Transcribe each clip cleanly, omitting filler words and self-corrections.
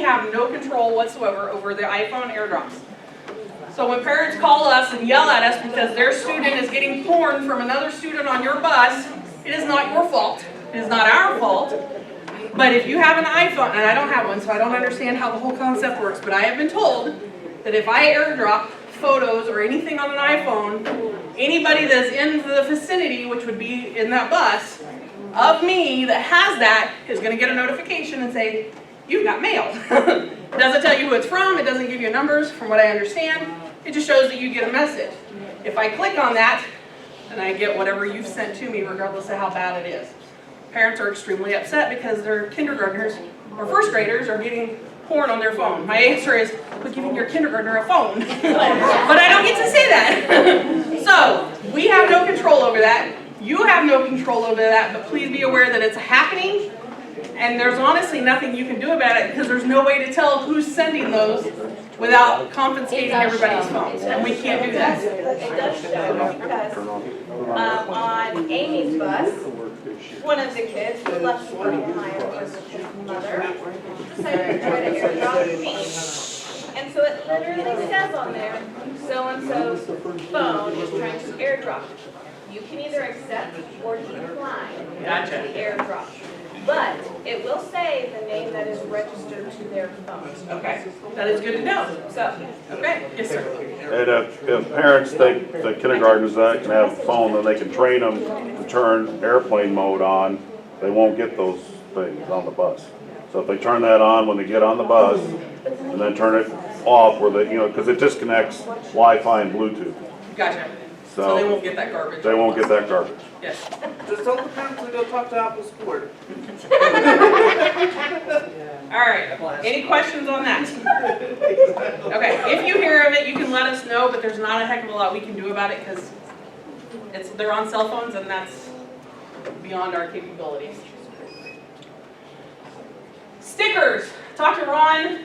have no control whatsoever over the iPhone airdrops. So when parents call us and yell at us because their student is getting porn from another student on your bus, it is not your fault. It is not our fault. But if you have an iPhone, and I don't have one, so I don't understand how the whole concept works, but I have been told that if I airdrop photos or anything on an iPhone, anybody that's in the vicinity, which would be in that bus, of me that has that is going to get a notification and say, you've got mail. It doesn't tell you who it's from, it doesn't give you numbers from what I understand, it just shows that you get a message. If I click on that, then I get whatever you've sent to me regardless of how bad it is. Parents are extremely upset because their kindergartners or first graders are getting porn on their phone. My answer is, we're giving your kindergartner a phone. But I don't get to say that. So, we have no control over that. You have no control over that, but please be aware that it's happening, and there's honestly nothing you can do about it because there's no way to tell who's sending those without confiscating everybody's phones, and we can't do that. It does show because on Amy's bus, one of the kids who left work behind was his mother decided to try to airdrop me. And so it literally says on there, so-and-so's phone is trying to airdrop. You can either accept or decline the airdrop. But it will say the name that is registered to their phone. Okay, that is good to know. So, okay, yes sir. And if parents think the kindergartners that can have a phone, then they can train them to turn airplane mode on. They won't get those things on the bus. So if they turn that on when they get on the bus, and then turn it off where they, because it disconnects Wi-Fi and Bluetooth. Gotcha. So they won't get that garbage. They won't get that garbage. Yes. Just tell the parents to go talk to Apple Sport. All right. Any questions on that? Okay. If you hear of it, you can let us know, but there's not a heck of a lot we can do about it because they're on cell phones and that's beyond our capabilities. Stickers. Talk to Ron.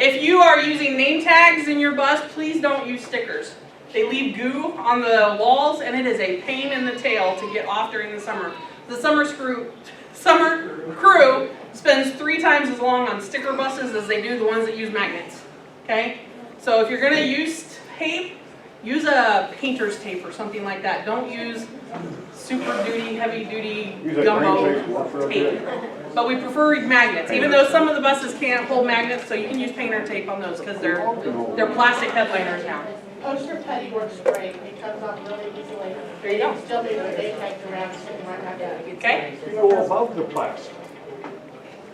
If you are using name tags in your bus, please don't use stickers. They leave goo on the walls and it is a pain in the tail to get off during the summer. The summer crew spends 3 times as long on sticker buses as they do the ones that use magnets. Okay? So if you're going to use tape, use a painter's tape or something like that. Don't use super duty, heavy duty gumbo tape. But we prefer magnets, even though some of the buses can't hold magnets, so you can use painter tape on those because they're plastic headliners now. Poster putty works great. It comes off really easily. There you go. Still do the name tags around, sitting right back there. Okay? You go above the plastic.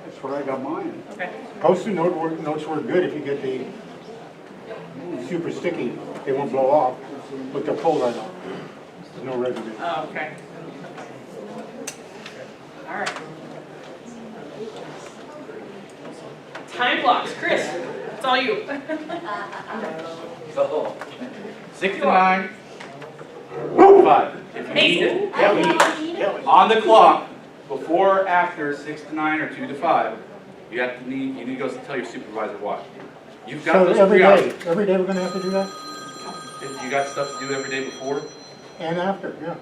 That's what I got mine. Okay. Post-it notes work good if you get the super sticky. They won't blow off, but they'll pull right off. There's no residue. Oh, okay. All right. Time blocks. Chris, it's all you. So, 6 to 9, 5. If you need it, on the clock, before or after 6 to 9 or 2 to 5, you need to go tell your supervisor why. You've got So those every 3 hours. day we're gonna have to do that? If you got stuff to do every day before, And after, yeah.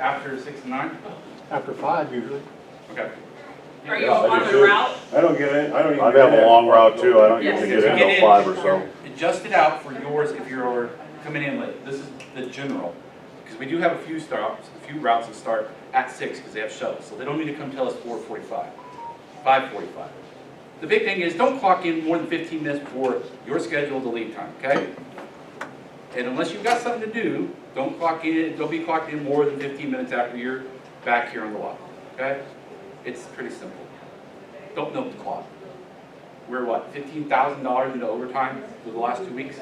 after 6 to 9? After 5 usually. Okay. Are you on the route? I don't get it. I don't even. I have a long route too. I don't usually get in until 5 or so. Adjust it out for yours if you're coming in late. This is the general. Because we do have a few routes that start at 6 because they have shuttles. So they don't need to come tell us 4:45, 5:45. The big thing is don't clock in more than 15 minutes before your scheduled leave time, okay? And unless you've got something to do, don't be clocked in more than 15 minutes after you're back here on the lot, okay? It's pretty simple. Don't milk the clock. We're what, $15,000 into overtime for the last 2 weeks?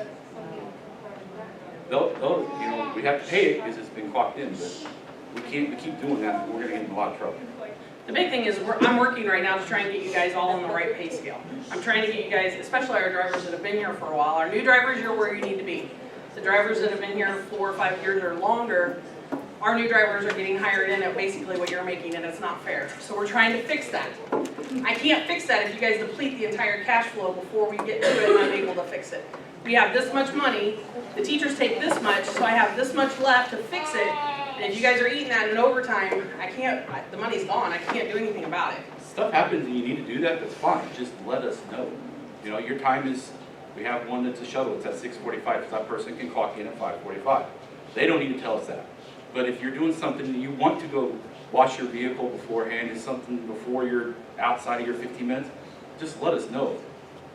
We have to pay it because it's been clocked in, but we keep doing that and we're gonna get in a lot of trouble. The big thing is I'm working right now to try and get you guys all on the right pay scale. I'm trying to get you guys, especially our drivers that have been here for a while. Our new drivers, you're where you need to be. The drivers that have been here 4 or 5 years or longer, our new drivers are getting hired in at basically what you're making, and it's not fair. So we're trying to fix that. I can't fix that if you guys deplete the entire cash flow before we get to it and I'm able to fix it. We have this much money, the teachers take this much, so I have this much left to fix it. And if you guys are eating that in overtime, the money's gone, I can't do anything about it. stuff happens and you need to do that, that's fine, just let us know. You know, your time is, we have one that's a shuttle, it's at 6:45, so that person can clock in at 5:45. They don't need to tell us that. But if you're doing something that you want to go wash your vehicle beforehand, is something before you're outside of your 15 minutes, just let us know.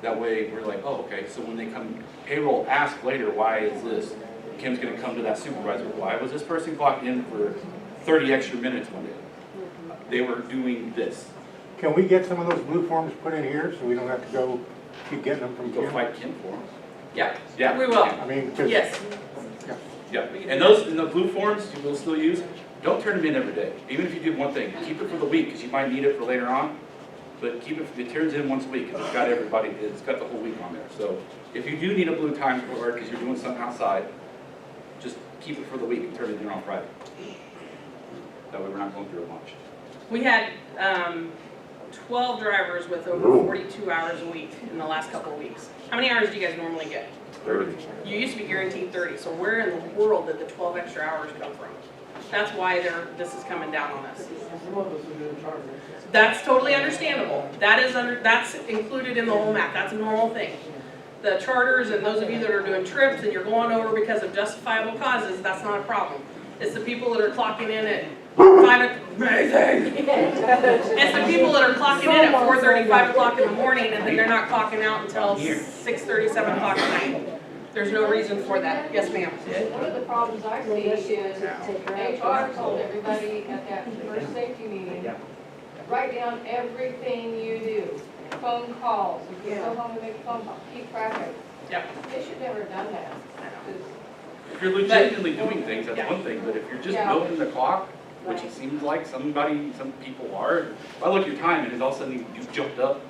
That way, we're like, oh, okay, so when they come, payroll ask later, why is this? Kim's gonna come to that supervisor, why was this person clocked in for 30 extra minutes one day? They were doing this. Can we get some of those blue forms put in here so we don't have to go keep getting them from Go Kim? fight Kim for them. Yeah, Yeah. we will. I mean, 'cause Yes. Yeah, and those, in the blue forms you will still use, don't turn them in every day. Even if you do one thing, keep it for the week, because you might need it for later on. But keep it turns in once a week, because it's got everybody, it's got the whole week on there. So if you do need a blue time card, because you're doing something outside, just keep it for the week and turn it in on Friday. That way we're not going through a bunch. We had 12 drivers with over 42 hours a week in the last couple of weeks. How many hours do you guys normally get? 30. You used to be guaranteed 30, so where in the world did the 12 extra hours come from? That's why this is coming down on us. That's totally understandable. That's included in the whole map. That's a normal thing. The charters and those of you that are doing trips and you're going over because of justifiable causes, that's not a problem. It's the people that are clocking in at 5 It's the people that are clocking in at 4:30, 5 o'clock in the morning, and then they're not clocking out until 6:30, 7 o'clock at night. There's no reason for that. Yes, ma'am. One of the problems I see is HR told everybody at that first safety meeting, write down everything you do. Phone calls, if you go home and make a phone call, keep track of it. Yep. They should never have done that. 'Cause If you're legitimately doing things, that's Yeah. one thing, but if you're just Yeah. milking the clock, which it seems like some people are, if I look at your time and all of a sudden you jumped up,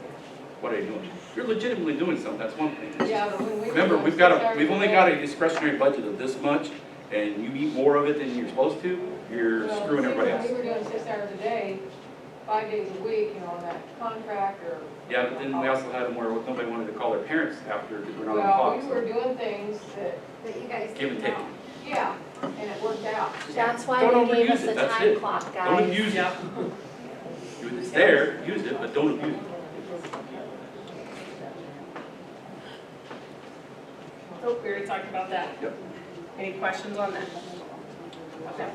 what are you doing? If you're legitimately doing something, that's one thing. Yeah, but when we. were Remember, doing we've 6 hours only a got day- a discretionary budget of this much, and you eat more of it than you're supposed to, you're Well, screwing see, everybody when else. we were doing 6 hours a day, 5 days a week, you know, on that contract or. Yeah, but then we also had them where nobody wanted to call their parents after because we're not on Well, clock. we were doing things that, But you guys Give and take. yeah, and it worked out. That's why Don't they gave overuse us it, the that's time it. clock, Don't guys. abuse it. Yep. It's there, use it, but don't abuse it. Oh, we already talked about that. Yep. Any questions on that? Okay.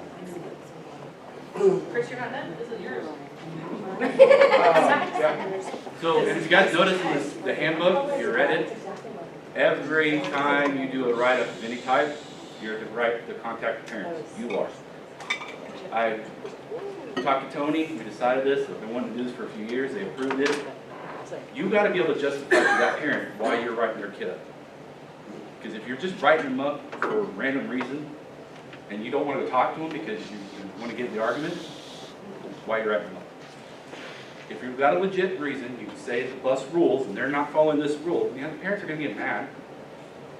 Chris, you're not done? This is yours. So, if you guys notice in the handbook, if you read it, every time you do a write-up of any type, you're to write to contact the parents. You are. I talked to Tony, we decided this, I've been wanting to do this for a few years, they approved it. You gotta be able to justify to that parent why you're writing their kid up. Because if you're just writing them up for a random reason, and you don't want to talk to them because you want to get in the argument, why you're writing them up. If you've got a legit reason, you say the bus rules and they're not following this rule, the parents are gonna get mad.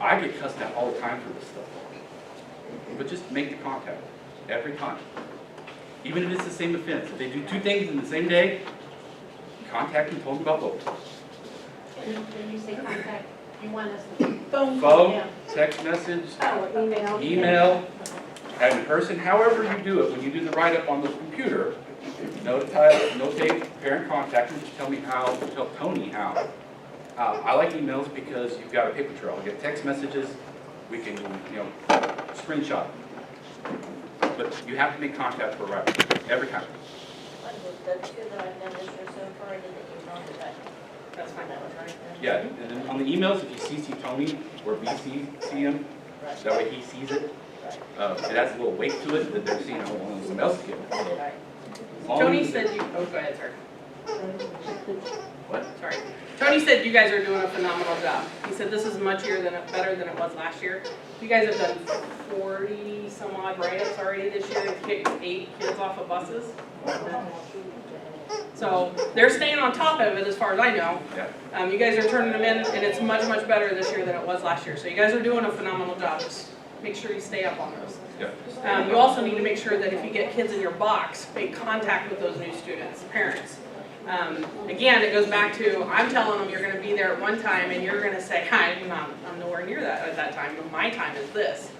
I get cussed out all the time for this stuff. But just make the contact, every time. Even if it's the same offense, if they do 2 things in the same day, contact them, tell them about both. When you say contact, you want us to Phone, text message, email? email, in person, however you do it, when you do the write-up on the computer, notate parent contact, and just tell me how, tell Tony how. I like emails because you've got a paper trail. I get text messages, we can, screenshot. But you have to make contact for a write-up, every time. The 2 that I've done this year so far, I did the email, but That's fine. that was right then. Yeah, and then on the emails, if you CC Tony or VC him, that way he sees it. It has a little weight to it that they're seeing someone else get it. So, as long Tony as- said you, oh, go ahead, sir. What? Sorry. Tony said you guys are doing a phenomenal job. He said this is better than it was last year. You guys have done 40 some odd write-ups already this year and kicked 8 kids off of buses. So they're staying on top of it as far as I know. Yeah. You guys are turning them in and it's much, much better this year than it was last year. So you guys are doing a phenomenal job. Just make sure you stay up on those. Yeah. You also need to make sure that if you get kids in your box, make contact with those new students, parents. Again, it goes back to, I'm telling them you're gonna be there at one time and you're gonna say, hi, I'm nowhere near that at that time, my time is this.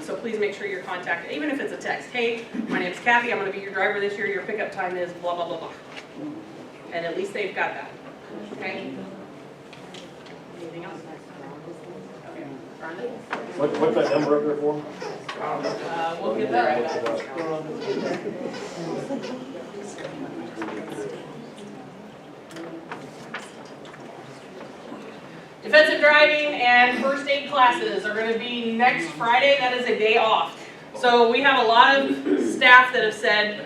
So please make sure you're contacted, even if it's a text, hey, my name's Kathy, I'm gonna be your driver this year, your pickup time is blah, blah, blah, blah. And at least they've got that, okay? Anything else? Okay, Rhonda? What's that number up there for? We'll get there. Defensive driving and first aid classes are gonna be next Friday. That is a day off. So we have a lot of staff that have said,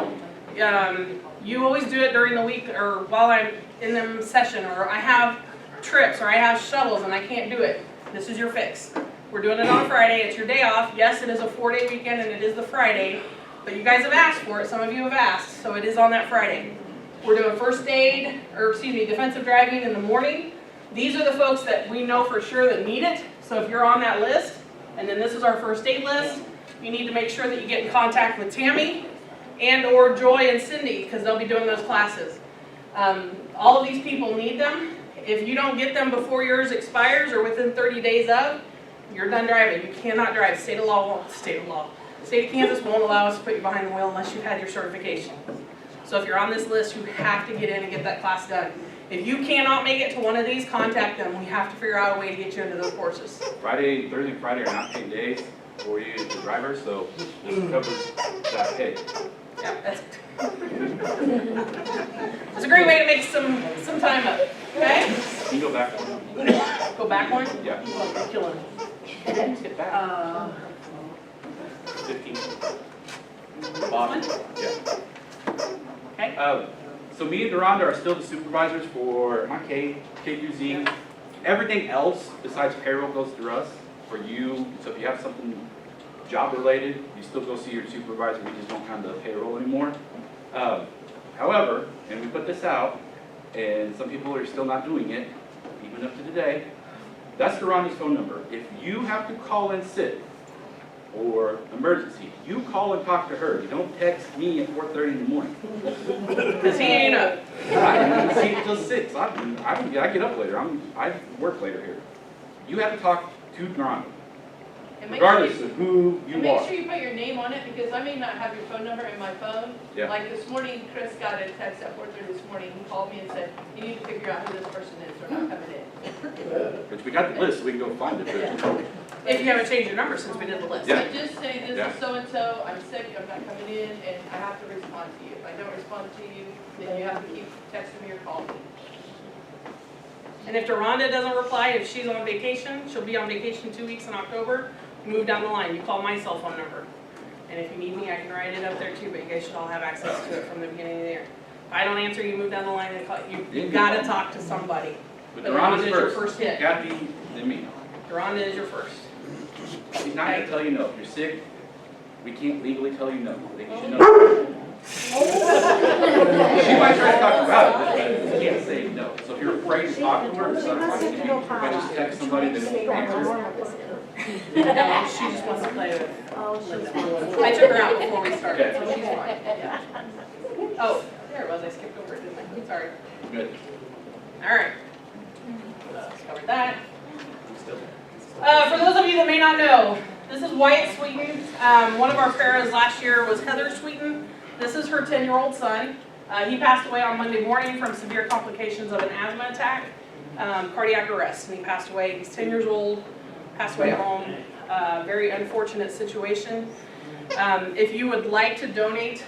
you always do it during the week or while I'm in the session, or I have trips, or I have shuttles and I can't do it. This is your fix. We're doing it on a Friday. It's your day off. Yes, it is a 4-day weekend and it is the Friday, but you guys have asked for it. Some of you have asked, so it is on that Friday. We're doing first aid, or excuse me, defensive driving in the morning. These are the folks that we know for sure that need it. So if you're on that list, and then this is our first aid list, you need to make sure that you get in contact with Tammy and or Joy and Cindy, because they'll be doing those classes. All of these people need them. If you don't get them before yours expires or within 30 days of, you're done driving. You cannot drive. State of Kansas won't allow us to put you behind the wheel unless you've had your certification. So if you're on this list, you have to get in and get that class done. If you cannot make it to one of these, contact them. We have to figure out a way to get you into those courses. Thursday and Friday are not paid days for you, the driver, so this covers that pay. Yeah, that's it's a great way to make some time up. Okay? Can you go back one? Go back one. Yeah. You're killing me. Let's get back. 15. Bottom. Yeah. Okay. So me and Deronda are still the supervisors for my K through Z. Everything else besides payroll goes through us for you. So if you have something job related, you still go see your supervisor. We just don't handle the payroll anymore. However, and we put this out, and some people are still not doing it, even up to today. That's Deronda's phone number. If you have to call in sick or emergency, you call and talk to her. You don't text me at 4:30 in the morning. Because he ain't up. I didn't see it till 6. I get up later. I work later here. You have to talk to Deronda, And make sure regardless of who And you make are. sure you put your name on it, because I may not have your phone number in my phone. Yeah. Like this morning, Chris got a text at 4:30 this morning, he called me and said, you need to figure out who this person is, they're not coming in. But we got the list, so we can go find it. If you haven't changed your number since we did the list. Yeah. I just say, this Yeah. is so-and-so, I'm sick, I'm not coming in, and I have to respond to you. If I don't respond to you, then you have to keep texting me or calling me. And if Deronda doesn't reply, if she's on vacation, she'll be on vacation 2 weeks in October, move down the line, you call my cell phone number. And if you need me, I can write it up there too, but you guys should all have access to it from the beginning of the year. If I don't answer, you move down the line and call, you gotta talk to somebody. But But Deronda's Deronda's your first. first hit. Kathy, then me. Deronda is your first. She's not gonna tell you no. If you're sick, we can't legally tell you no. I think you should know. She might try to talk about it, but you can't say no. So if you're afraid to talk to her, so I just text somebody that won't answer. She just wants to play with Linda. I took her out before we started, so she's fine. Yeah. Oh, there it was, I skipped over it, didn't I? Sorry. Good. All right. Covered that. For those of you that may not know, this is Wyatt Sweeten. One of our paras last year was Heather Sweeten. This is her 10-year-old son. He passed away on Monday morning from severe complications of an asthma attack, cardiac arrest, and he passed away. He's 10 years old, passed away at home. Very unfortunate situation. If you would like to donate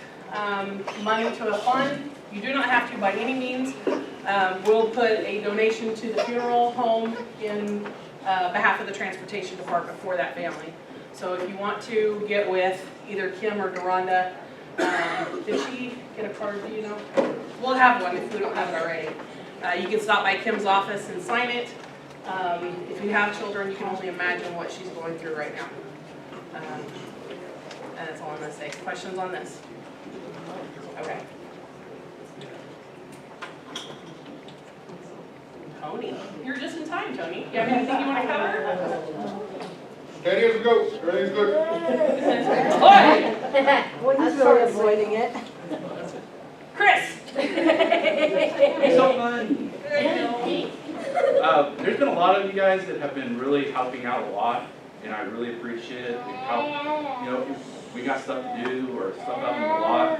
money to a fund, you do not have to by any means. We'll put a donation to the funeral home in behalf of the transportation department for that family. So if you want to get with either Kim or Deronda, did she get a card, do you know? We'll have one if we don't have it already. You can stop by Kim's office and sign it. If you have children, you can only imagine what she's going through right now. And that's all I'm gonna say. Questions on this? Okay. Tony, you're just in time, Tony. You have anything you want to cover? Steady as a goat, ready as good. Boy, Well, he's really avoiding it. Chris. So fun. There's been a lot of you guys that have been really helping out a lot, and I really appreciate it. We help, you know, if we got stuff to do or stuff out in the lot.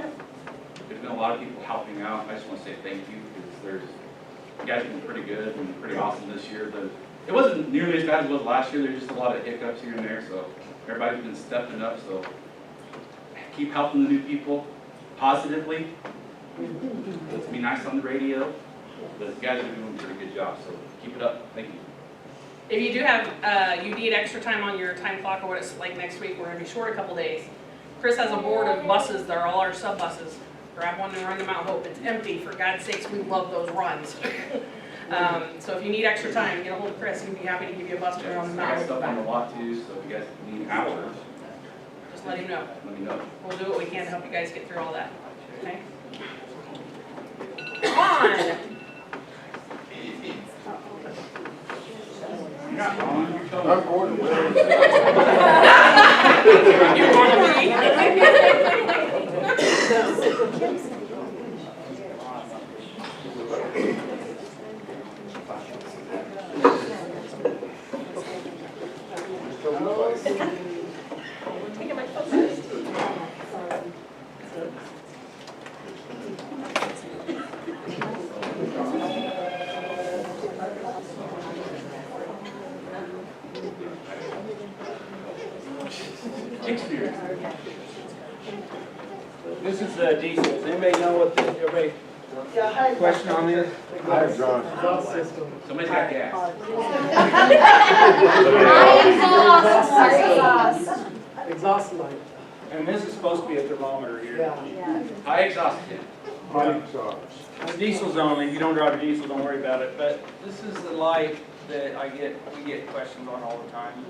There's been a lot of people helping out. I just want to say thank you, because there's, you guys have been pretty good and pretty awesome this year. It wasn't nearly as bad as it was last year. There's just a lot of hiccups here and there, so everybody's been stepping up, so keep helping the new people positively. Let's be nice on the radio, but you guys are doing a pretty good job, so keep it up. Thank you. If you do have, you need extra time on your time clock or what it's like next week, we're gonna be short a couple days. Chris has a board of buses, they're all our sub buses. Grab one and run to Mount Hope, it's empty, for God's sakes, we love those runs. So if you need extra time, get a hold of Chris, he'd be happy to give you a bus to run to I Mount got stuff on the Hope. lot too, so if you guys need hours, Just let him know, let me know. we'll do what we can to help you guys get through all that, okay? On. You're not wrong, you're totally. I'm going to win. You want to be? Experience. This is diesels. Anybody know what this, everybody, question on this? Hi, John. Somebody's got gas. Exhaust light. And this is supposed to be a thermometer here. Yeah. High exhaust fan. It's diesels only. If you don't drive a diesel, don't worry about it. But this is the light that we get questions on all the time.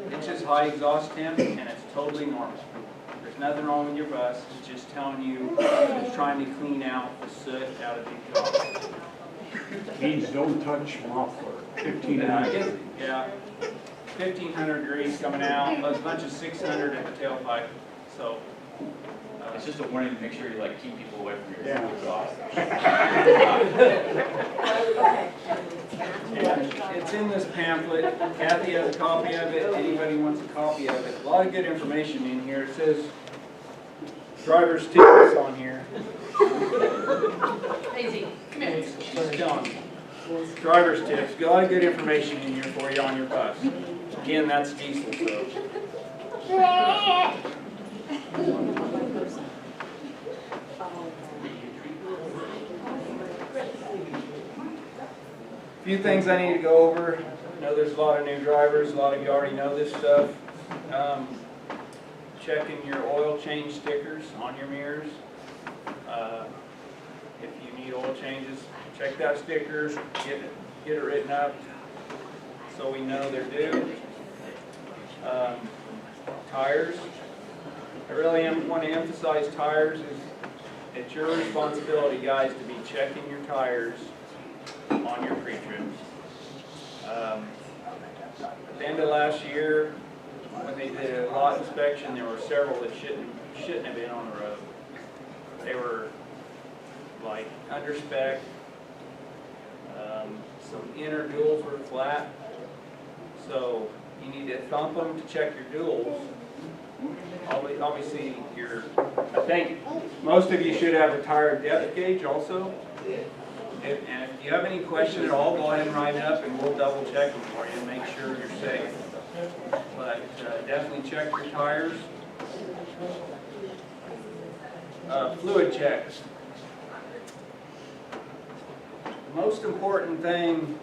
It's just high exhaust temp, and it's totally normal. There's nothing wrong with your bus. It's just telling you it's trying to clean out the soot out of the exhaust. Means don't touch muffler. 1500. Yeah, 1,500 degrees coming out. There's a bunch of 600 at the tailpipe. So It's just a warning to make sure you like keep people away from your Yeah. exhaust. it's in this pamphlet. Kathy has a copy of it. Anybody wants a copy of it? A lot of good information in here. It says driver's tips on here. Daisy, come here. Just telling you. Driver's tips. Got a lot of good information in here for you on your bus. Again, that's diesel, so. A few things I need to go over. I know there's a lot of new drivers. A lot of you already know this stuff. Checking your oil change stickers on your mirrors. If you need oil changes, check that stickers, get it written up so we know they're due. Tires. I really want to emphasize tires. It's your responsibility, guys, to be checking your tires on your pre-trips. At the end of last year, when they did a lot inspection, there were several that shouldn't have been on the road. They were like under spec. Some inner duals were flat. So you need to thump them to check your duals. Obviously, I think most of you should have a tire depth gauge also. And if you have any question at all, go ahead and write it up and we'll double check them for you and make sure you're safe. But definitely check your tires. Fluid checks. The most important thing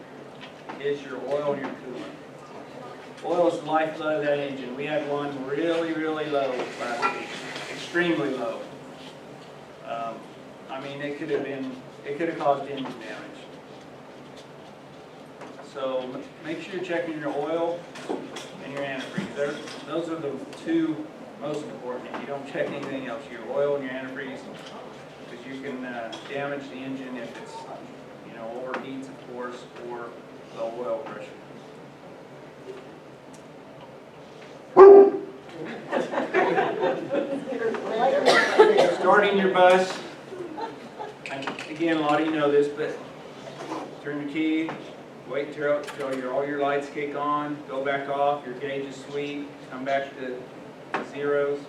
is your oil and your coolant. Oil is the lifeblood of that engine. We had one really, really low last week, extremely low. I mean, it could have caused engine damage. So make sure you're checking your oil and your antifreeze. Those are the two most important. If you don't check anything else, your oil and your antifreeze, because you can damage the engine if it's, overheats, of course, or low oil pressure. Starting your bus. Again, a lot of you know this, but turn the key, wait till all your lights kick on, go back off, your gauge is sweet, come back to zeros.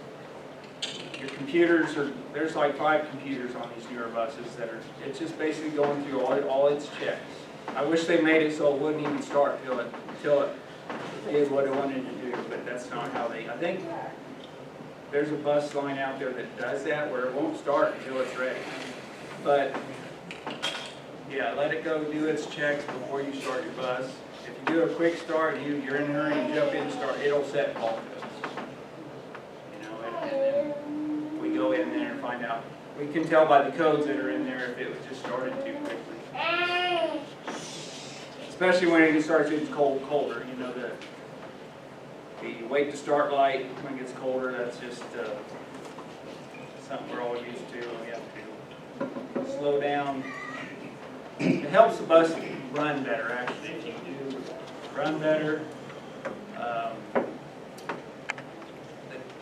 your computers are, there's like 5 computers on these newer buses that are, it's just basically going through all its checks. I wish they made it so it wouldn't even start till it did what it wanted to do, but that's not how they, I think there's a bus line out there that does that where it won't start until it's ready. But yeah, let it go do its checks before you start your bus. If you do a quick start and you're in a hurry and jump in and start, it'll set all codes. You know, and then we go in there and find out. We can tell by the codes that are in there if it was just started too quickly. Especially when it starts getting colder, you know, the wait to start light when it gets colder, that's just something we're all used to. We have to slow down. It helps the bus run better, actually. If you do run better,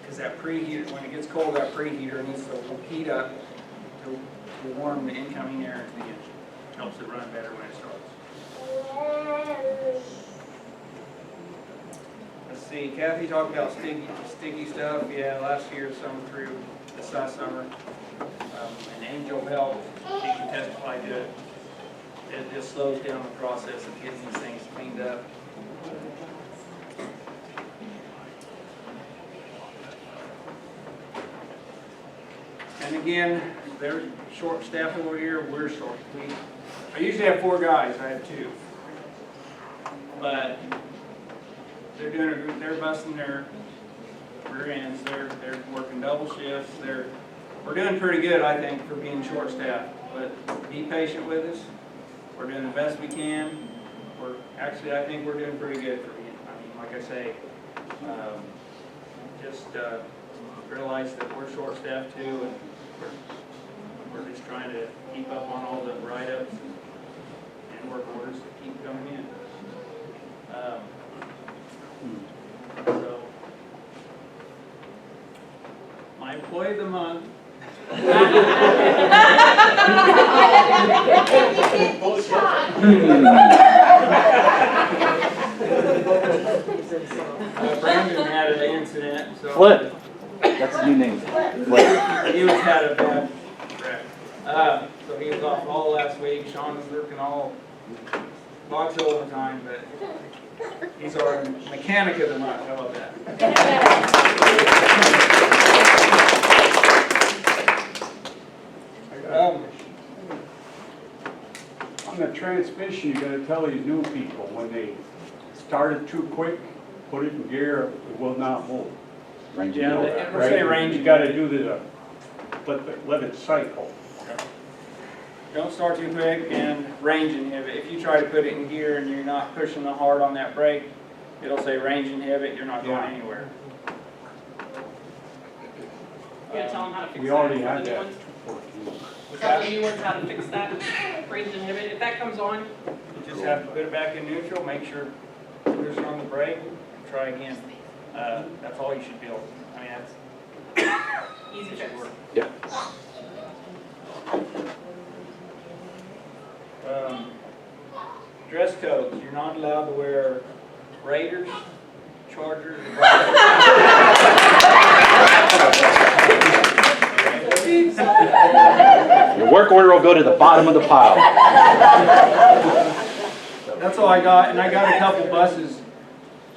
because that preheater, when it gets cold, that preheater needs to heat up to warm the incoming air into the engine. Helps it run better when it starts. Let's see, Kathy talked about sticky stuff. Yeah, last year, this last summer, and Angel helped. She can testify to it. It just slows down the process of getting these things cleaned up. And again, they're short staff over here. We're short. I usually have 4 guys. I have 2. But they're busting their rear ends. They're working double shifts. We're doing pretty good, I think, for being short staffed. But be patient with us. We're doing the best we can. I think we're doing pretty good for being. I mean, like I say, just realize that we're short staffed too, and we're just trying to keep up on all the write-ups and work orders that keep coming in. So, my employee of the month. Brandon had an incident. So Flip. That's his new name. Flip. He was had a bad wreck. So he was off all last week. Sean was working all lots of overtime, but he's our mechanic of the month. How about that? On the transmission, you gotta tell these new people, when they start it too quick, put it in gear, it will not move. Yeah, we're Right? saying range. You gotta do let it cycle. Don't start too quick and range inhibit. If you try to put it in gear and you're not pushing the hard on that brake, it'll say range inhibit, you're not going anywhere. You gotta tell them how to fix that. We already for had the new that. ones. 14. Tell the new ones how to fix that, range inhibit, if that comes on, You just have to put it back in neutral, make sure there's on the brake, try again. That's all you should build. I mean, that's easy fix. Yeah. Dress codes, you're not allowed to wear Raiders, Chargers, or Your work order will go to the bottom of the pile. That's all I got, and I got a couple buses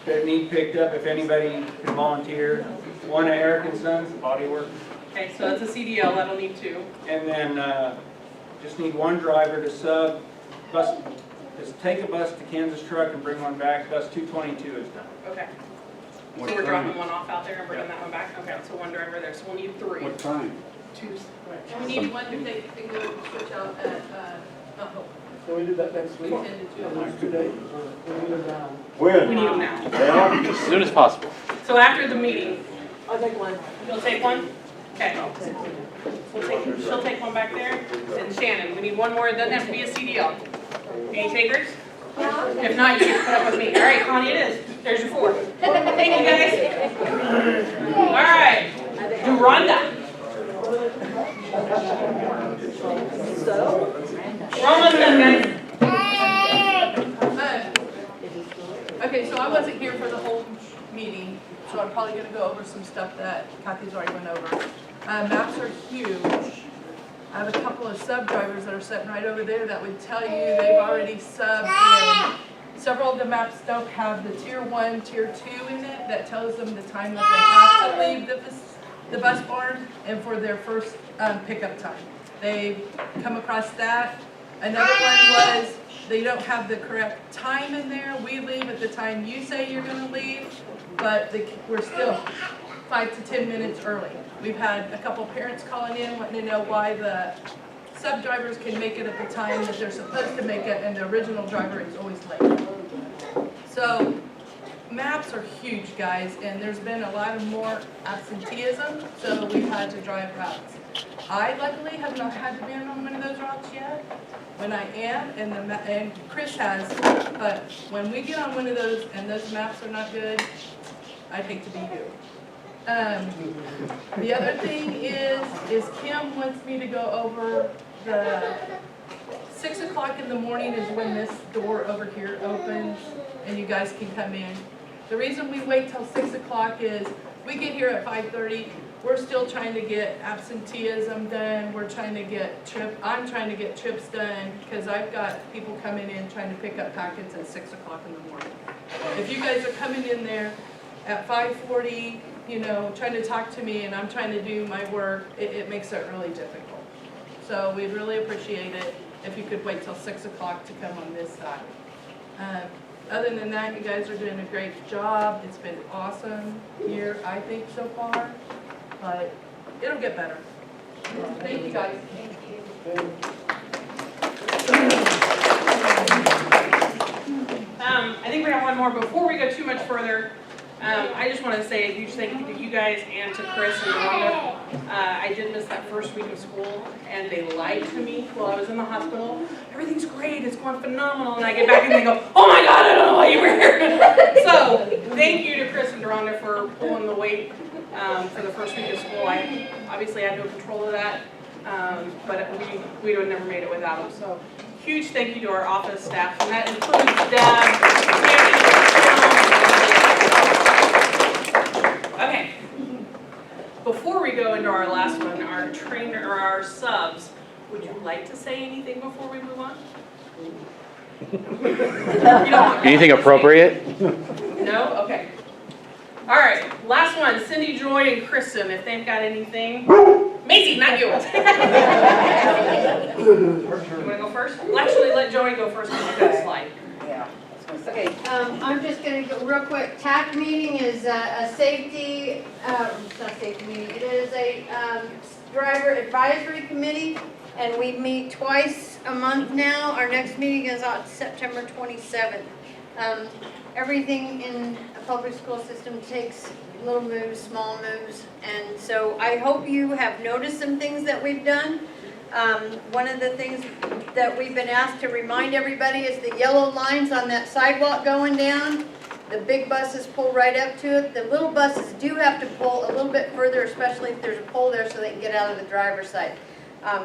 that need picked up if anybody can volunteer. One at Eric and Sons, Body Work, Okay, so that's a CDL, that'll need 2. and then just need one driver to just take a bus to Kansas Truck and bring one back. Bus 222 is done. Okay. So What we're dropping time? one off out there and bringing that one back? Okay, so one driver there, so we'll need 3. What time? 2. And we need one to take, to go switch out at, Mount Hope. So we do that next week? 10 to 2. Those 2 days, or we need them now? We When? need them now. Now? As soon as possible. So after the meeting, I'll take one. you'll take one? Okay. She'll take one back there. And Shannon, we need one more, it doesn't have to be a CDL. Any takers? If not, you can put up with me. All right, Connie, it is. There's your 4. Thank you, guys. All right, Rhonda. We're almost done, guys. Okay, so I wasn't here for the whole meeting, so I'm probably gonna go over some stuff that Kathy's already went over. Maps are huge. I have a couple of sub drivers that are sitting right over there that would tell you they've already subbed in. Several of the maps don't have the tier 1, tier 2 in it that tells them the time that they have to leave the bus barn and for their first pickup time. They've come across that. Another one was they don't have the correct time in there. We leave at the time you say you're gonna leave, but we're still 5 to 10 minutes early. We've had a couple parents calling in wanting to know why the sub drivers can make it at the time that they're supposed to make it and the original driver is always late. So maps are huge, guys, and there's been a lot of more absenteeism, so we've had to drive routes. I luckily have not had to be on one of those routes yet. When I am, and Chris has, but when we get on one of those and those maps are not good, I'd hate to be you. The other thing is Kim wants me to go over the 6 o'clock in the morning is when this door over here opens and you guys can come in. The reason we wait till 6 o'clock is we get here at 5:30. We're still trying to get absenteeism done. I'm trying to get trips done because I've got people coming in trying to pick up packets at 6 o'clock in the morning. If you guys are coming in there at 5:40, trying to talk to me and I'm trying to do my work, it makes it really difficult. So we'd really appreciate it if you could wait till 6 o'clock to come on this side. Other than that, you guys are doing a great job. It's been awesome here, I think, so far, but it'll get better. Thank you, guys. Thank you. I think we have one more. Before we go too much further, I just want to say a huge thank you to you guys and to Chris and Rhonda. I did miss that first week of school, and they lied to me while I was in the hospital. Everything's great, it's going phenomenal, and I get back and they go, oh my God, I don't know why you were here. So, thank you to Chris and Rhonda for pulling the weight for the first week of school. I obviously had no control of that, but we would have never made it without them. So, huge thank you to our office staff, and that includes Deb, Tammy. Okay. Before we go into our last one, our trainer or our subs, would you like to say anything before we move on? You don't want Anything appropriate? No? Okay. All right, last one, Cindy, Joy, and Kristen, if they've got anything. Macy, not you. You want to go first? Well, actually, let Joey go first because you got a slide. Okay, I'm just gonna go real quick. TAC meeting is a safety, it's not safety meeting, it is a driver advisory committee, and we meet twice a month now. Our next meeting is on September 27th. Everything in a public school system takes little moves, small moves, and so I hope you have noticed some things that we've done. One of the things that we've been asked to remind everybody is the yellow lines on that sidewalk going down. The big buses pull right up to it. The little buses do have to pull a little bit further, especially if there's a pole there so they can get out of the driver's side.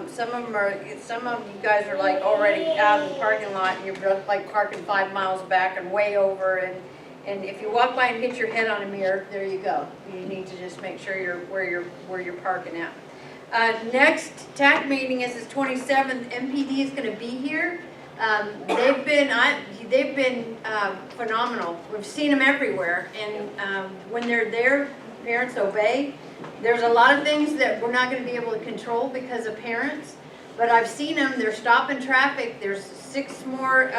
Some of you guys are like already out in the parking lot and you're like parking 5 miles back and way over, and if you walk by and hit your head on a mirror, there you go. You need to just make sure you're where you're parking at. Next TAC meeting is the 27th. MPD is going to be here. They've been phenomenal. We've seen them everywhere, and when they're there, parents obey. There's a lot of things that we're not going to be able to control because of parents, but I've seen them. They're stopping traffic. There's 6 more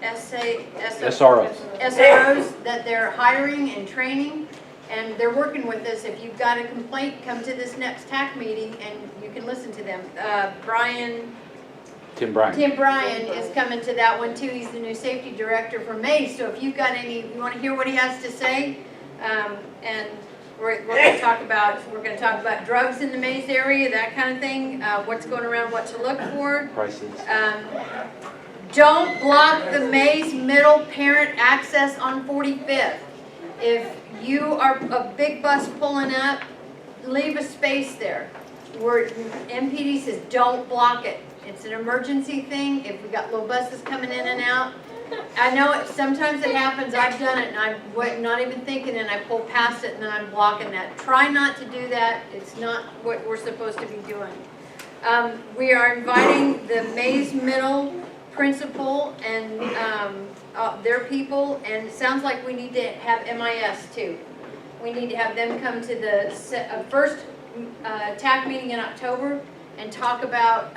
SROs that they're hiring and training. And they're working with us. If you've got a complaint, come to this next TAC meeting and you can listen to them. Tim Bryan. Tim Bryan is coming to that one too. He's the new safety director for Mays. So if you've got you want to hear what he has to say, and we're going to talk about drugs in the Mays area, that kind of thing. What's going around, what to look for. Prices. Don't block the Mays Middle parent access on 45th. If you are a big bus pulling up, leave a space there. MPD says don't block it. It's an emergency thing. If we got little buses coming in and out, I know sometimes it happens, I've done it and I'm not even thinking and I pull past it and then I'm blocking that. Try not to do that, it's not what we're supposed to be doing. We are inviting the Mays Middle principal and their people, and it sounds like we need to have MIS too. We need to have them come to the first TAC meeting in October and talk about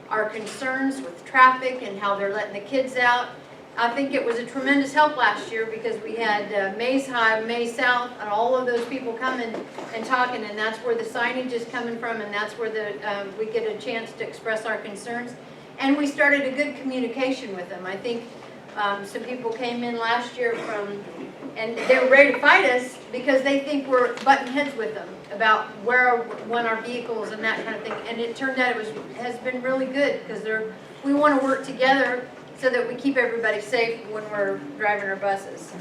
our concerns with traffic and how they're letting the kids out. I think it was a tremendous help last year because we had Mays High, Mays South, and all of those people coming and talking, and that's where the signage is coming from, and that's where we get a chance to express our concerns. And we started a good communication with them. I think some people came in last year and they were ready to fight us because they think we're butting heads with them about when our vehicles and that kind of thing. And it turned out has been really good because we want to work together so that we keep everybody safe when we're driving our buses.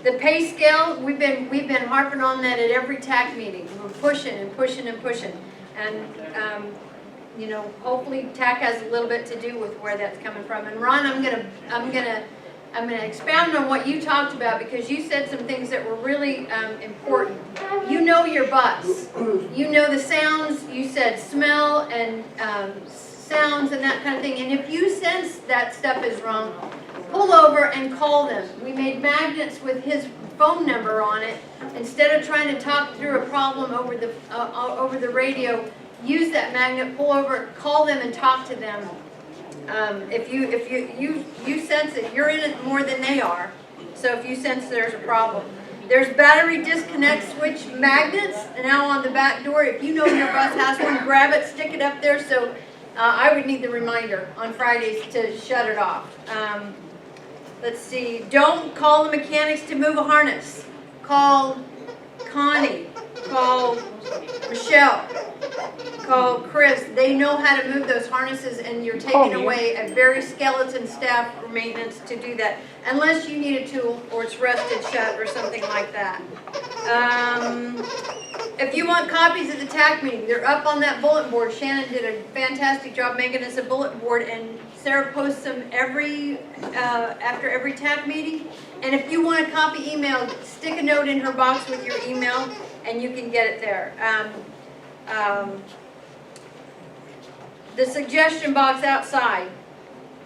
The pay scale, we've been harping on that at every TAC meeting. We're pushing and pushing and pushing. And you know, hopefully TAC has a little bit to do with where that's coming from. And Ron, I'm gonna expound on what you talked about because you said some things that were really important. You know your bus. You know the sounds. You said smell and sounds and that kind of thing. And if you sense that stuff is wrong, pull over and call them. We made magnets with his phone number on it. Instead of trying to talk through a problem over the radio, use that magnet, pull over, call them and talk to them. If you sense it, you're in it more than they are. So if you sense there's a problem. There's battery disconnect switch magnets now on the back door. If you know your bus has one, grab it, stick it up there. So I would need the reminder on Fridays to shut it off. Let's see, don't call the mechanics to move a harness. Call Connie, call Michelle, call Chris. They know how to move those harnesses and you're taking away a very skeleton staff for maintenance to do that. Unless you need a tool or it's rusted shut or something like that. If you want copies of the TAC meeting, they're up on that bulletin board. Shannon did a fantastic job making us a bulletin board, and Sarah posts them after every TAC meeting. And if you want a copy emailed, stick a note in her box with your email, and you can get it there. The suggestion box outside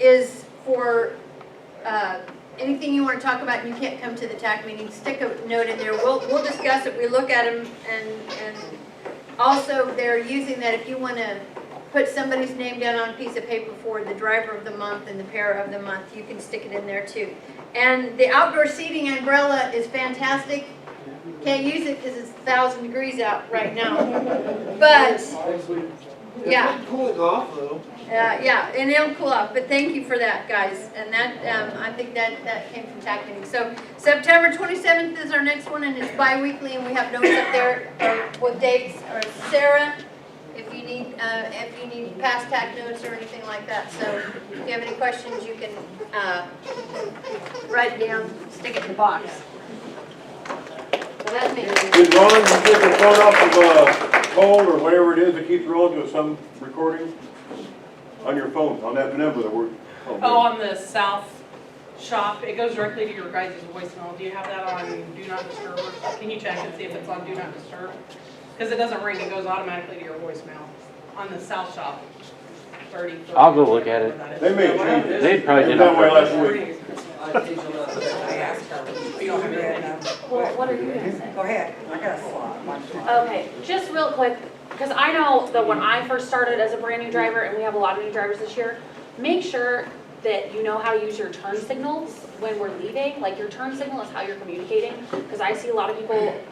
is for anything you want to talk about and you can't come to the TAC meeting, stick a note in there. We'll discuss it. We look at them, and also they're using that if you want to put somebody's name down on a piece of paper for the driver of the month and the pair of the month, you can stick it in there too. And the outdoor seating umbrella is fantastic. Can't use it because it's 1,000 degrees out right now. But yeah. It's cooling off though. Yeah, and it'll cool off, but thank you for that, guys. And that, I think that came from TAC meeting. So September 27th is our next one, and it's bi-weekly, and we have notes up there with dates. Or Sarah, if you need past TAC notes or anything like that. So if you have any questions, you can write it down, stick it in the box. So that's me. Did Ron, you take the phone off of cold or whatever it is that keeps rolling to some recording? On your phone, on that number that we're... Oh, on the south shop, it goes directly to your guys' voicemail. Do you have that on Do Not Disturb? Can you check and see if it's on Do Not Disturb? Because it doesn't ring, it goes automatically to your voicemail on the south shop. 30. I'll go look at it. They may change it. They probably did That way not. last week. I asked her. We don't have anything. Well, what are you gonna say? Go ahead, I got a slot. Okay, just real quick, because I know that when I first started as a brand new driver, and we have a lot of new drivers this year, make sure that you know how to use your turn signals when we're leaving. Like, your turn signal is how you're communicating, because I see a lot of people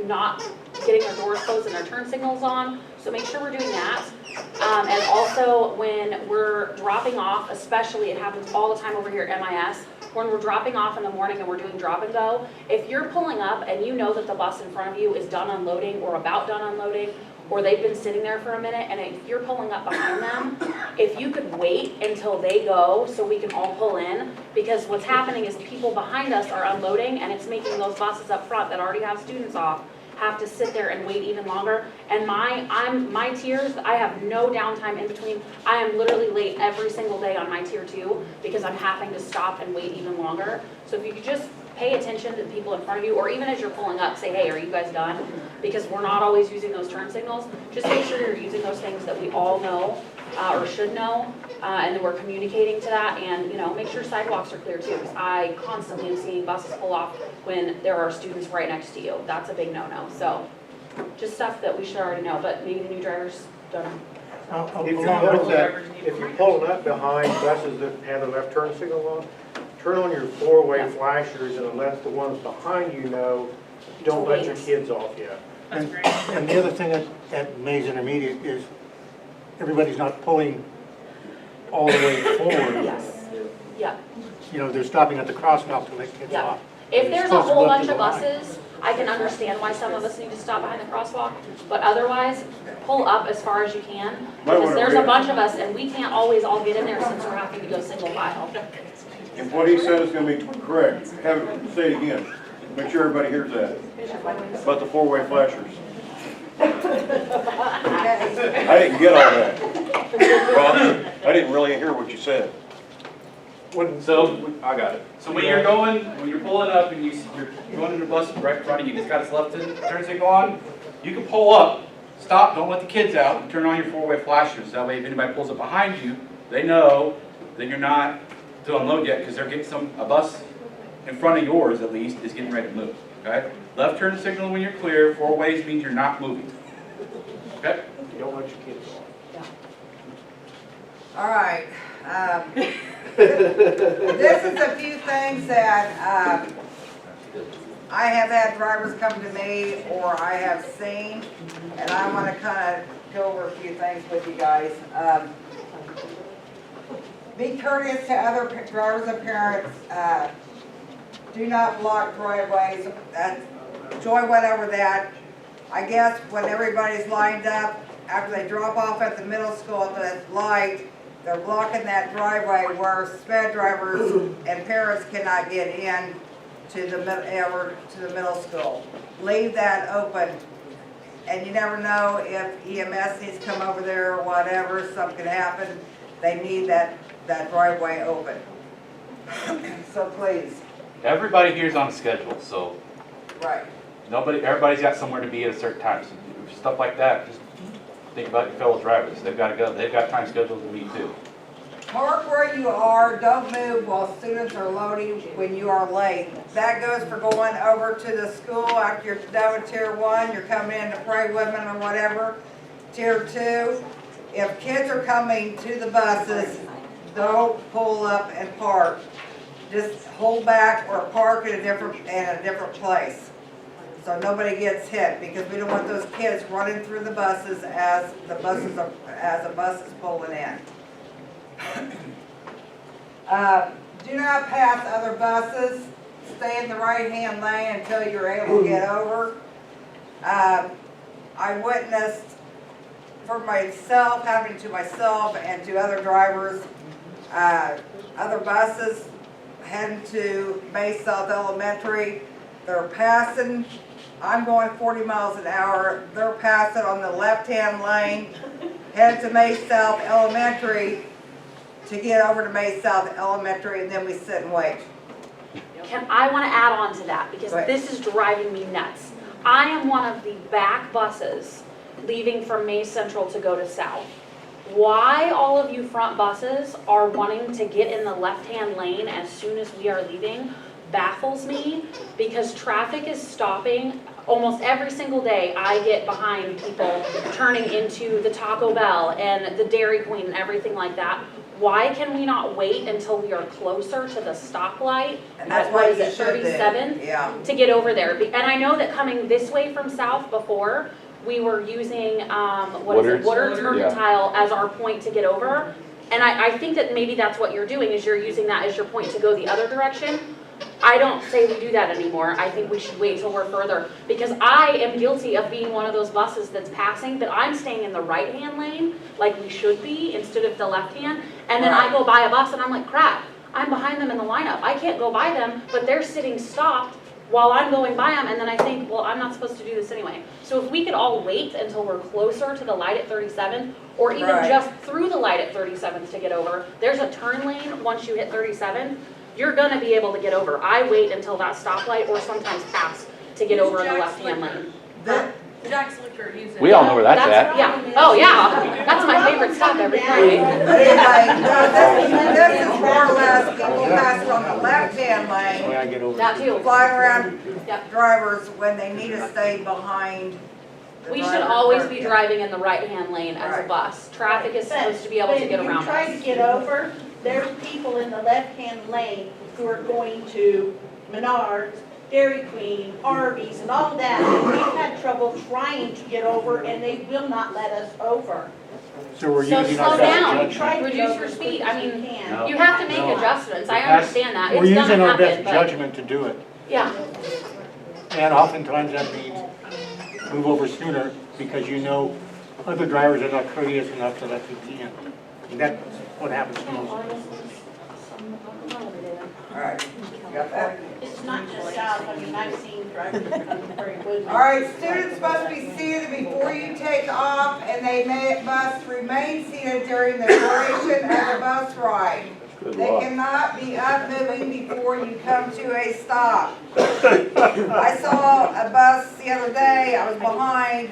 not getting their doors closed and their turn signals on, so make sure we're doing that. And also when we're dropping off, especially, it happens all the time over here at MIS, when we're dropping off in the morning and we're doing drop and go, if you're pulling up and you know that the bus in front of you is done unloading or about done unloading, or they've been sitting there for a minute, and if you're pulling up behind them, if you could wait until they go so we can all pull in, because what's happening is people behind us are unloading, and it's making those buses up front that already have students off have to sit there and wait even longer. And my tiers, I have no downtime in between. I am literally late every single day on my tier 2 because I'm having to stop and wait even longer. So if you could just pay attention to the people in front of you, or even as you're pulling up, say, hey, are you guys done? Because we're not always using those turn signals. Just make sure you're using those things that we all know or should know, and then we're communicating to that, and make sure sidewalks are clear too, because I constantly am seeing buses pull off when there are students right next to you. That's a big no-no. So just stuff that we should already know, but maybe the new drivers don't know. Along with that, if you're pulling up behind buses that have the left turn signal on, turn on your four-way flashers and let the ones behind you know, don't let your kids off yet. And the other thing at Mays Intermediate is everybody's not pulling all the way forward. Yes. Yeah. They're stopping at the crosswalk to let kids Yeah. off. If there's a Supposed to whole go up bunch to of the line. buses, I can understand why some of us need to stop behind the crosswalk, but otherwise, pull up as far as you can, because there's a bunch of us, and we can't always all get in there since we're having to go single file. If what he said is gonna be correct, have it, say it again. Make sure everybody hears that. About the four-way flashers. I didn't get all that. Rob, I didn't really hear what you said. So, I got it. So when you're pulling up and you're going in the bus right in front of you, it's got its left turn signal on, you can pull up, stop, don't let the kids out, and turn on your four-way flashers. That way if anybody pulls up behind you, they know that you're not to unload yet, because they're getting a bus in front of yours at least is getting ready to move, okay? Left turn signal when you're clear, four ways means you're not moving, okay? You don't let your kids off. All right. This is a few things that I have had drivers come to me or I have seen, and I want to kind of go over a few things with you guys. Be courteous to other drivers and parents. Do not block driveways. Joy went over that. I guess when everybody's lined up, after they drop off at the middle school at the light, they're blocking that driveway where sped drivers and parents cannot get in to the middle school. Leave that open. And you never know if EMS needs to come over there or whatever, something could happen. They need that driveway open. So please. Everybody here's on a schedule, so Right. everybody's got somewhere to be at a certain time. So stuff like that, just think about your fellow drivers. They've got to go. They've got time schedules to meet too. Park where you are, don't move while students are loading when you are late. That goes for going over to the school after you're done with Tier 1, you're coming in to pray women or whatever. Tier 2, if kids are coming to the buses, don't pull up and park. Just hold back or park in a different place. So nobody gets hit, because we don't want those kids running through the buses as the bus is pulling in. Do not pass other buses. Stay in the right-hand lane until you're able to get over. I witnessed for myself, happening to myself and to other drivers, other buses heading to May South Elementary. They're passing, I'm going 40 miles an hour. They're passing on the left-hand lane, headed to May South Elementary to get over to May South Elementary, and then we sit and wait. I want to add on to that, because Right. this is driving me nuts. I am one of the back buses leaving from May Central to go to South. Why all of you front buses are wanting to get in the left-hand lane as soon as we are leaving baffles me, because traffic is stopping. Almost every single day I get behind people turning into the Taco Bell and the Dairy Queen and everything like that. Why can we not wait until we are closer to the stoplight? And that's at, what what is you it, should do. 37th? Yeah. To get over there. And I know that coming this way from South before, we were using, Woodard's Mercantile as our point to get over. And I think that maybe that's what you're doing, is you're using that as your point to go the other direction. I don't say we do that anymore. I think we should wait till we're further, because I am guilty of being one of those buses that's passing, but I'm staying in the right-hand lane like we should be instead of the left-hand. And then I go by a bus and I'm like, crap, I'm behind them in the lineup. I can't go by them, but they're sitting stopped while I'm going by them, and then I think, well, I'm not supposed to do this anyway. So if we could all wait until we're closer to the light at 37th, or even Right. just through the light at 37th to get over, there's a turn lane once you hit 37th, you're gonna be able to get over. I wait until that stoplight, or sometimes pass, to get over in the left-hand lane. Jack's Liquor, he's in. We all know where that's at. Yeah, oh yeah, that's my favorite stop every Friday. But anyway, no, this is more or less people pass on the left-hand lane, I get over. That too. flying around Yep. drivers when they need to stay behind. the We should driver always curve. be driving in the right-hand lane as a Right. bus. Traffic is supposed to be able to get When around you try to us. get over, there's people in the left-hand lane who are going to Menards, Dairy Queen, Arby's, and all that. And we've had trouble trying to get over, and they will not let us over. So we're So using slow our down, best judgment. reduce your speed. I mean, No. you have to make adjustments. I That's- understand that. We're It's using gonna our best happen, but, judgment to do it. yeah. And oftentimes that means move over sooner because you know other drivers are not courteous enough to let you in. And that's what happens to most of us. All right, you got that? It's not just south, I mean, I've seen drivers come very quickly. All right, students must be seated before you take off, and they must remain seated during the duration of the bus ride. Good They luck. cannot be up moving before you come to a stop. I saw a bus the other day, I was behind,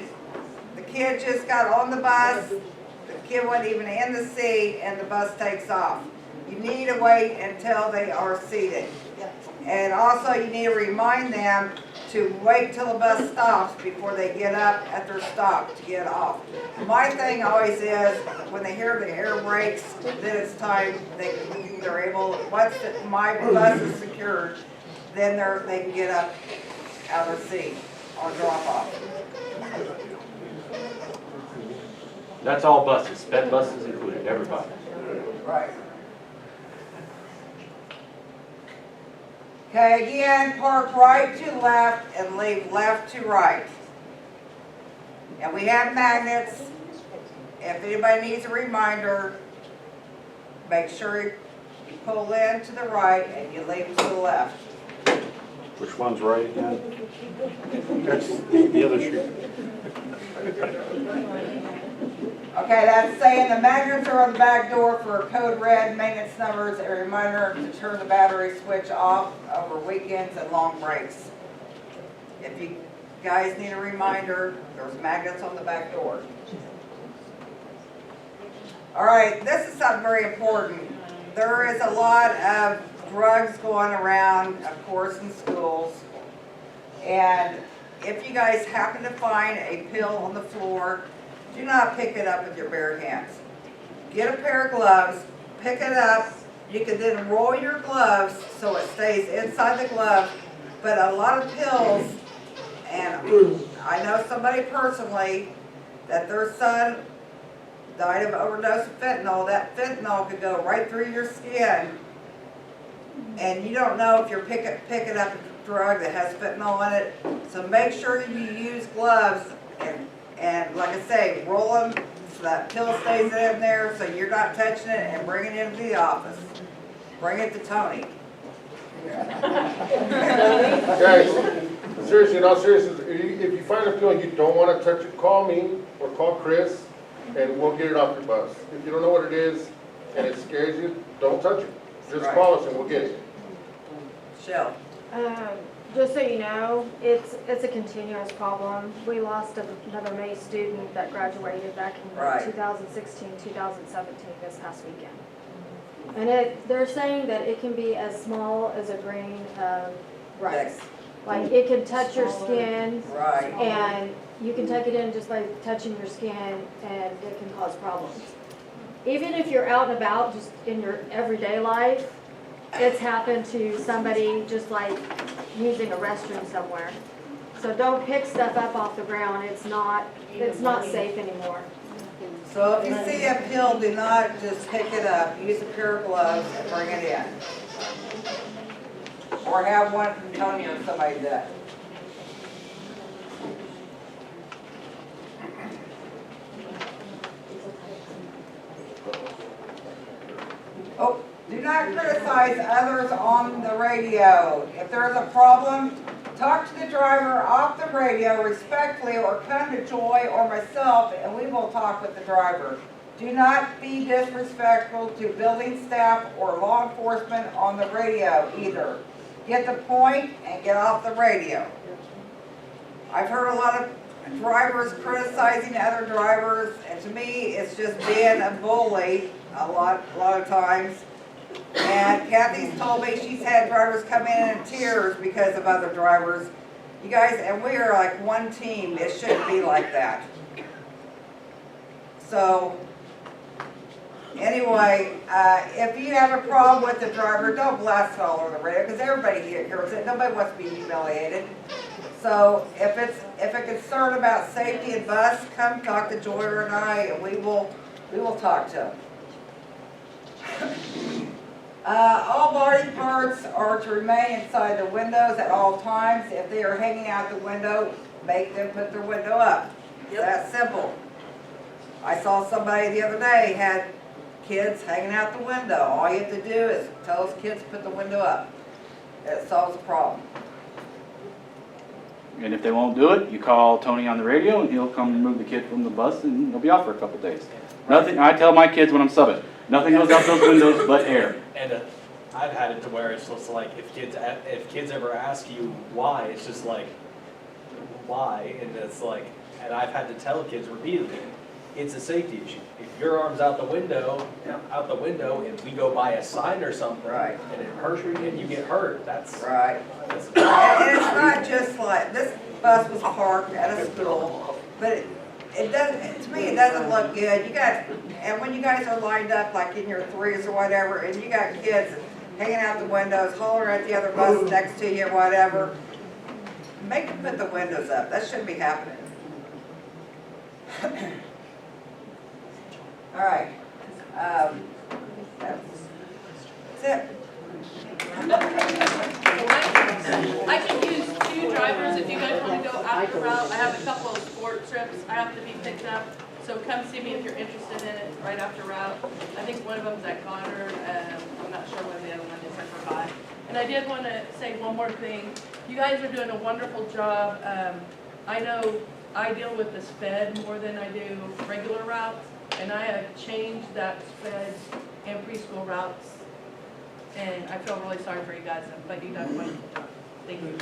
the kid just got on the bus, the kid wasn't even in the seat, and the bus takes off. You need to wait until they are seated. And also, you need to remind them to wait till the bus stops before they get up at their stop to get off. My thing always is, when they hear the air brakes, then it's time, they're able, once my bus is secured, then they can get up out of their seat on drop off. That's all buses, sped buses included, everybody. Right. Okay, again, park right to left and leave left to right. And we have magnets. If anybody needs a reminder, make sure you pull in to the right and you leave to the left. Which one's right again? That's the other street. Okay, that's saying the magnets are on the back door for code red, maintenance numbers, a reminder to turn the battery switch off over weekends and long breaks. If you guys need a reminder, there's magnets on the back door. All right, this is something very important. There is a lot of drugs going around, of course, in schools. And if you guys happen to find a pill on the floor, do not pick it up with your bare hands. Get a pair of gloves, pick it up. You can then roll your gloves so it stays inside the glove. But a lot of pills, and I know somebody personally that their son died of overdose of fentanyl. That fentanyl could go right through your skin. And you don't know if you're picking up a drug that has fentanyl in it. So make sure you use gloves and like I say, roll them so that pill stays in there so you're not touching it, and bring it into the office. Bring it to Tony. Guys, seriously, in all seriousness, if you find a pill and you don't want to touch it, call me or call Chris and we'll get it off your bus. If you don't know what it is and it scares you, don't touch it. Just Right. call us and we'll get it. Shell. Just so you know, it's a continuous problem. We lost another May student that graduated back in Right. 2016, 2017 this past weekend. And they're saying that it can be as small as a grain of rice. Like it can touch your skin, Right. and you can take it in just by touching your skin, and it can cause problems. Even if you're out and about, just in your everyday life, it's happened to somebody just like using a restroom somewhere. So don't pick stuff up off the ground. It's not safe anymore. So if you see a pill, do not just pick it up. Use a pair of gloves and bring it in. Or have one from Tony or somebody do it. Oh, do not criticize others on the radio. If there's a problem, talk to the driver off the radio respectfully, or come to Joy or myself and we will talk with the driver. Do not be disrespectful to building staff or law enforcement on the radio either. Get the point and get off the radio. I've heard a lot of drivers criticizing other drivers, and to me, it's just being a bully a lot of times. And Kathy's told me she's had drivers come in tears because of other drivers. You guys, and we are like one team. It shouldn't be like that. So, anyway, if you have a problem with the driver, don't blast it all over the radio, because everybody hears it. Nobody wants to be humiliated. So if it's a concern about safety and bus, come talk to Joy and I, and we will talk to them. All body parts are to remain inside the windows at all times. If they are hanging out the window, make them put their window up. That's simple. I saw somebody the other day had kids hanging out the window. All you have to do is tell those kids to put the window up. It solves the problem. And if they won't do it, you call Tony on the radio and he'll come remove the kid from the bus and he'll be off for a couple days. Nothing, I tell my kids when I'm subbing, nothing goes out those windows but air. And I've had it to where it's just like, if kids ever ask you why, it's just like, why? And it's like, and I've had to tell kids repeatedly, it's a safety issue. If your arm's out the window, and we go by a sign or something, right, and it hurts you and you get hurt, that's right. And it's not just like this bus was parked at a school, but it doesn't. To me, it doesn't look good. You got, and when you guys are lined up like in your threes or whatever, and you got kids hanging out the windows, hollering at the other bus next to you, or whatever, make them put the windows up. That shouldn't be happening. All right. That's it. I can use 2 drivers if you guys want to go after route. I have a couple of sport trips I have to be picked up, so come see me if you're interested in it right after route. I think one of them's at Goddard, I'm not sure when the other one is, I forgot. And I did want to say one more thing. You guys are doing a wonderful job. I know I deal with the SPED more than I do regular routes, and I have changed that SPED and preschool routes. And I feel really sorry for you guys, but you done a wonderful job. Thank you.